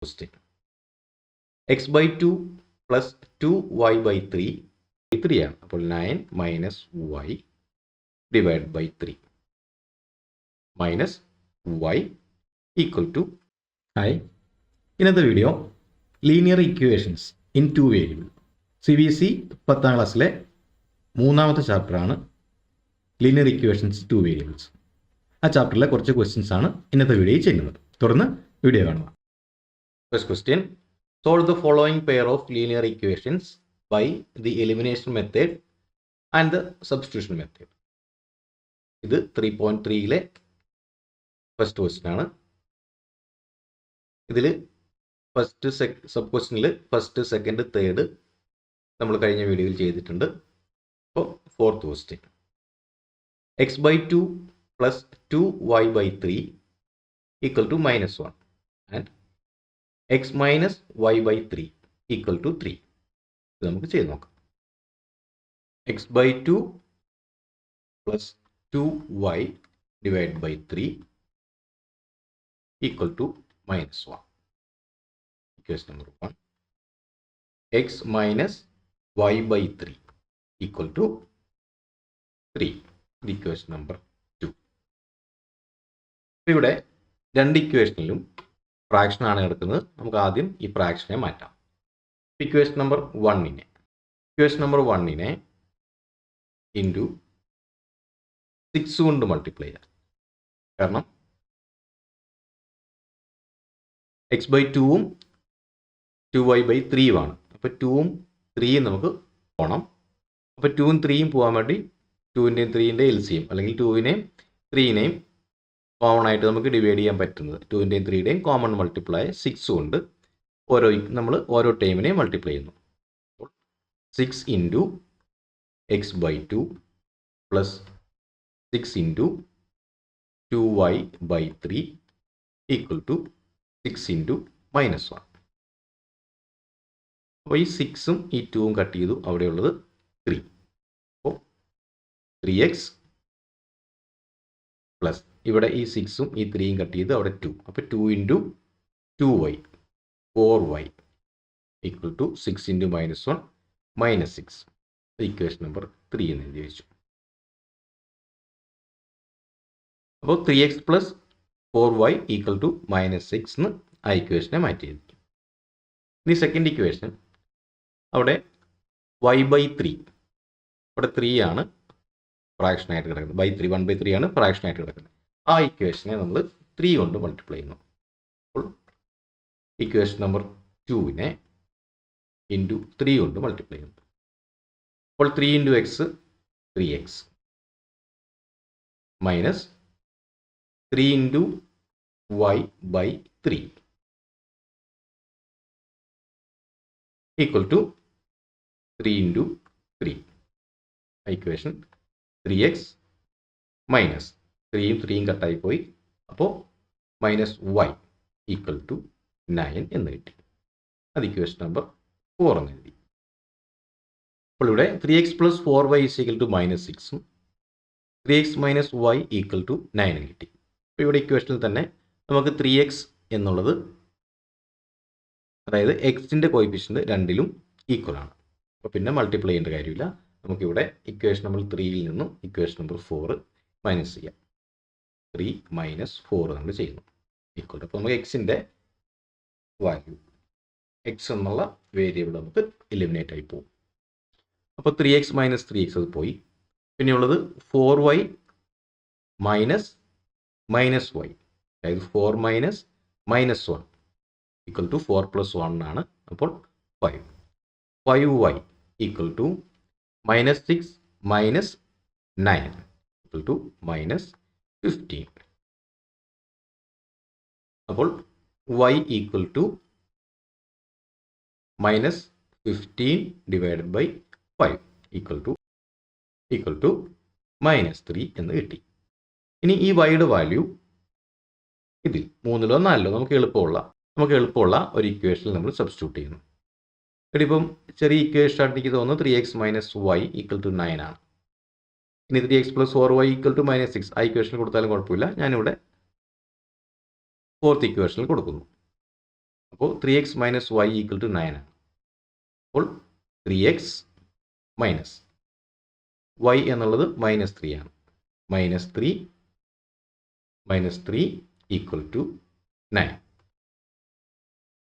question. X by 2 plus 2y by 3 ആണ്. അപ്പോൾ 9 minus y divided by 3 minus y equal to. Hi. ഇന്നത്തെ video linear equations in 2 variable CBSE 10ാം ക്ലാസ്സിലെ 3ാമത്തെ ചാപ്റ്ററാണ് linear equations 2 variables. ആ ചാപ്റ്ററിലെ കുറച്ച് questions ആണ് ഇന്നത്തെ വീഡിയോയിൽ ചെയ്യുന്നത്. തുടർന്ന് വീഡിയോ കാണുക. First question. Solve the following pair of linear equations by the elimination method and the substitution method. ഇത് 3.3ലെ ഫസ്റ്റ് ക്വസ്റ്റ്യൻ ആണ്. ഇതിൽ സബ് ക്വസ്റ്റ്യനിൽ ഫസ്റ്റ്, സെക്കൻഡ്, തേർഡ് നമ്മൾ കഴിഞ്ഞ വീഡിയോയിൽ ചെയ്തിട്ടുണ്ട്. അപ്പോൾ fourth question. X by 2 plus 2y by 3 equal to -1 and x minus y by 3 equal to 3. ഇത് നമുക്ക് ചെയ്ത് നോക്കാം. X by 2 plus 2y divided by 3 equal to -1. Equation number 1. X minus y by 3 equal to 3. Equation number 2. ഇവിടെ രണ്ട് ഇക്വേഷനിലും fraction ആണ് എടുക്കുന്നത്. നമുക്ക് ആദ്യം ഈ ഫ്രാക്ഷനെ മാറ്റാം. ഇക്വേഷൻ നമ്പർ 1നെ ഇൻറ്റു 6 കൊണ്ട് മൾട്ടിപ്ലൈ ചെയ്യാം. കാരണം x by 2ഉം 2y by 3ഉം ആണ്. അപ്പോൾ 2ഉം 3ഉം നമുക്ക് പോകണം. അപ്പോൾ 2ഉം 3ഉം പോകാൻ വേണ്ടി 2ൻ്റെയും 3ൻ്റെയും LCM അല്ലെങ്കിൽ 2വിനെയും 3നെയും കോമൺ ആയിട്ട് നമുക്ക് ഡിവൈഡ് ചെയ്യാൻ പറ്റുന്നത് 2ൻ്റെയും 3യുടെയും കോമൺ മൾട്ടിപ്ലൈ 6 കൊണ്ട് നമ്മൾ ഓരോ ടൈമിനെയും മൾട്ടിപ്ലൈ ചെയ്യുന്നു. അപ്പോൾ 6 into x by 2 plus 6 into 2y by 3 equal to 6 into -1. അപ്പോൾ ഈ 6ഉം ഈ 2ഉം കട്ട് ചെയ്തു. അവിടെയുള്ളത് 3. അപ്പോൾ 3x പ്ലസ് ഇവിടെ ഈ 6ഉം ഈ 3യും കട്ട് ചെയ്ത് അവിടെ 2. അപ്പോൾ 2 into 2y 4y equal to 6 into -1 -6. Equation number 3 എന്ന് എഴുതി വെച്ചു. അപ്പോൾ 3x plus 4y equal to -6 എന്ന് ആ ഇക്വേഷനെ മാറ്റി എഴുതി. ഇനി സെക്കൻഡ് ഇക്വേഷൻ, അവിടെ y ബൈ 3, അവിടെ 3 ആണ് ഫ്രാക്ഷനായിട്ട് കിടക്കുന്നത്. 1/3 ആണ് ഫ്രാക്ഷനായിട്ട് കിടക്കുന്നത്. ആ ഇക്വേഷനെ നമ്മൾ 3 കൊണ്ട് മൾട്ടിപ്ലൈ ചെയ്യുന്നു. അപ്പോൾ ഇക്വേഷൻ നമ്പർ 2നെ ഇൻറ്റു 3 കൊണ്ട് മൾട്ടിപ്ലൈ ചെയ്യുന്നു. അപ്പോൾ 3 into x 3x minus 3 into y by 3 equal to 3 into 3. Equation 3x minus 3യും 3യും കട്ടായി പോയി. അപ്പോൾ -y ഈക്വൽ ടു 9 എന്ന് കിട്ടി. അത് ഇക്വേഷൻ നമ്പർ 4 എന്ന് എഴുതി. അപ്പോൾ ഇവിടെ 3x plus 4y equal to -6ഉം 3x minus y equal to 9 കിട്ടി. അപ്പോൾ ഇവിടെ ഇക്വേഷനിൽ തന്നെ നമുക്ക് 3x എന്നുള്ളത്, അതായത് എക്സിൻ്റെ കോയിഫിഷ്യൻ്റ് രണ്ടിലും ഈക്വൽ ആണ്. അപ്പോൾ പിന്നെ മൾട്ടിപ്ലൈ ചെയ്യേണ്ട കാര്യമില്ല. നമുക്കിവിടെ ഇക്വേഷൻ നമ്പർ 3യിൽ നിന്നും ഇക്വേഷൻ നമ്പർ 4 മൈനസ് ചെയ്യാം. 3 മൈനസ് 4 നമ്മൾ ചെയ്യുന്നു ഈക്വൽ. അപ്പോൾ നമുക്ക് എക്സിൻ്റെ വാല്യൂ, എക്സ് എന്നുള്ള വേരിയബിൾ നമുക്ക് എലിമിനേറ്റ് ആയി പോകും. അപ്പോൾ 3x മൈനസ് 3x അത് പോയി. പിന്നെയുള്ളത് 4y മൈനസ് -y, അതായത് 4 മൈനസ് -1 ഈക്വൽ ടു 4 പ്ലസ് 1 ആണ്. അപ്പോൾ 5y equal to -6 minus 9 equal to -15. അപ്പോൾ y equal to -15 divided by 5 equal to -3 എന്ന് കിട്ടി. ഇനി ഈ വൈയുടെ വാല്യൂ ഇതിൽ 3ലോ 4ലോ നമുക്ക് എളുപ്പമുള്ള ഒരു ഇക്വേഷനിൽ നമ്മൾ സബ്സ്റ്റിറ്റ്യൂട്ട് ചെയ്യുന്നു. ഇവിടെ ഇപ്പം ചെറിയ ഇക്വേഷൻ ആയിട്ട് എനിക്ക് തോന്നുന്നു 3x minus y equal to 9 ആണ്. ഇനി 3x plus 4y equal to -6 ആ ഇക്വേഷനിൽ കൊടുത്താലും കുഴപ്പമില്ല. ഞാനിവിടെ ഫോർത്ത് ഇക്വേഷനിൽ കൊടുക്കുന്നു. അപ്പോൾ 3x minus Y equal to 9 ആണ്. അപ്പോൾ 3x മൈനസ് y എന്നുള്ളത് -3 ആണ്. -3 ഈക്വൽ ടു 9.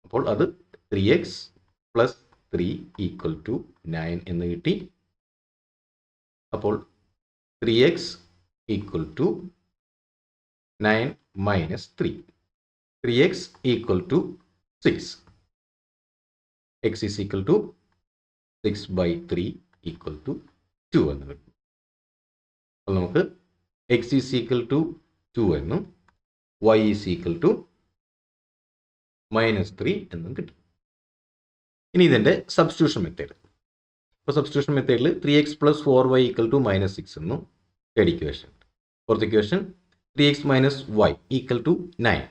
അപ്പോൾ അത് 3x പ്ലസ് 3 ഈക്വൽ ടു 9 എന്ന് കിട്ടി. അപ്പോൾ 3x equal to 9 minus 3. 3x equal to 6. x is equal to 6/3 equal to 2 എന്ന് കിട്ടും. അപ്പോൾ നമുക്ക് x is equal to 2 എന്നും y is equal to -3 എന്നും കിട്ടും. ഇനി ഇതിൻ്റെ സബ്സ്റ്റിറ്റ്യൂഷൻ മെത്തേഡ്. അപ്പോൾ സബ്സ്റ്റിറ്റ്യൂഷൻ മെത്തേഡിൽ 3x plus 4y equal to -6 എന്നും third equation. Fourth equation 3x minus y equal to 9.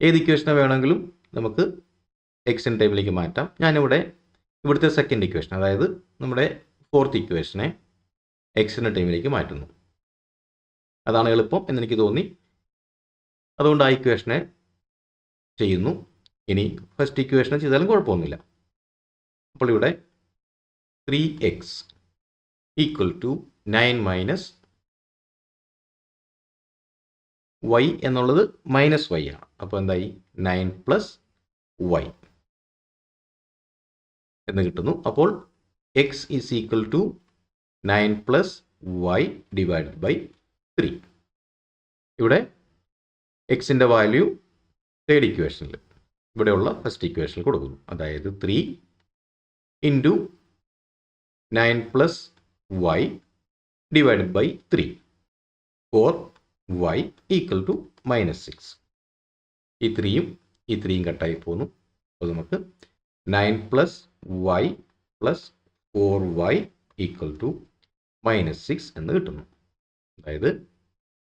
ഏത് ഇക്വേഷനെ വേണമെങ്കിലും നമുക്ക് എക്സിൻ്റെ ടൈമിലേക്ക് മാറ്റാം. ഞാനിവിടെ ഇവിടുത്തെ സെക്കൻഡ് ഇക്വേഷൻ, അതായത് നമ്മുടെ ഫോർത്ത് ഇക്വേഷനെ എക്സിൻ്റെ ടൈമിലേക്ക് മാറ്റുന്നു. അതാണ് എളുപ്പം എന്നെനിക്ക് തോന്നി. അതുകൊണ്ട് ആ ഇക്വേഷനെ ചെയ്യുന്നു. ഇനി ഫസ്റ്റ് ഇക്വേഷനെ ചെയ്താലും കുഴപ്പമൊന്നുമില്ല. അപ്പോൾ ഇവിടെ 3x equal to 9 minus y എന്നുള്ളത് -y ആണ്. അപ്പോൾ എന്തായി 9 പ്ലസ് y എന്ന് കിട്ടുന്നു. അപ്പോൾ x is equal to 9 plus y divided by 3. ഇവിടെ എക്സിൻ്റെ വാല്യൂ തേർഡ് ഇക്വേഷനിൽ ഇവിടെയുള്ള ഫസ്റ്റ് ഇക്വേഷനിൽ കൊടുക്കുന്നു. അതായത് 3 into 9 plus y divided by 3 four y equal to -6. ഈ 3യും കട്ടായി പോകുന്നു. അപ്പോൾ നമുക്ക് 9 plus y plus 4y equal to -6 എന്ന് കിട്ടുന്നു. അതായത്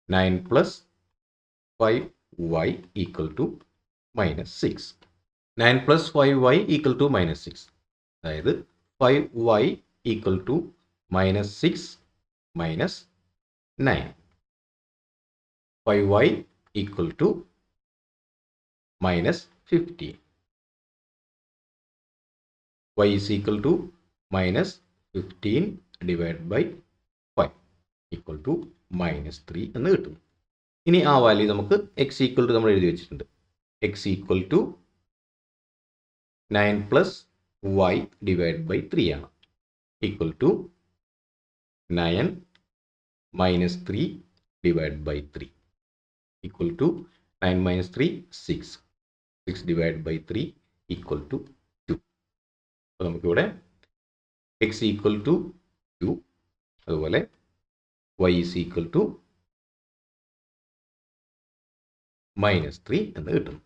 9 plus 5y equal to -6. 9 plus 5y equal to -6. അതായത് 5y equal to -6 minus 9. 5y equal to -15. y is equal to -15 divided by 5 equal to -3 എന്ന് കിട്ടും. ഇനി ആ വാല്യൂ നമുക്ക് x ഈക്വൽ ടു നമ്മൾ എഴുതി വെച്ചിട്ടുണ്ട്. x equal to 9 plus y divide by 3 ആണ്. Equal to 9 minus 3 divide by 3 equal to 9 minus 3 6. 6 divide by 3 equal to 2. അപ്പോൾ നമുക്കിവിടെ x ഈക്വൽ ടു 2, അതുപോലെ y ഈസ് ഈക്വൽ ടു -3 എന്ന് കിട്ടും.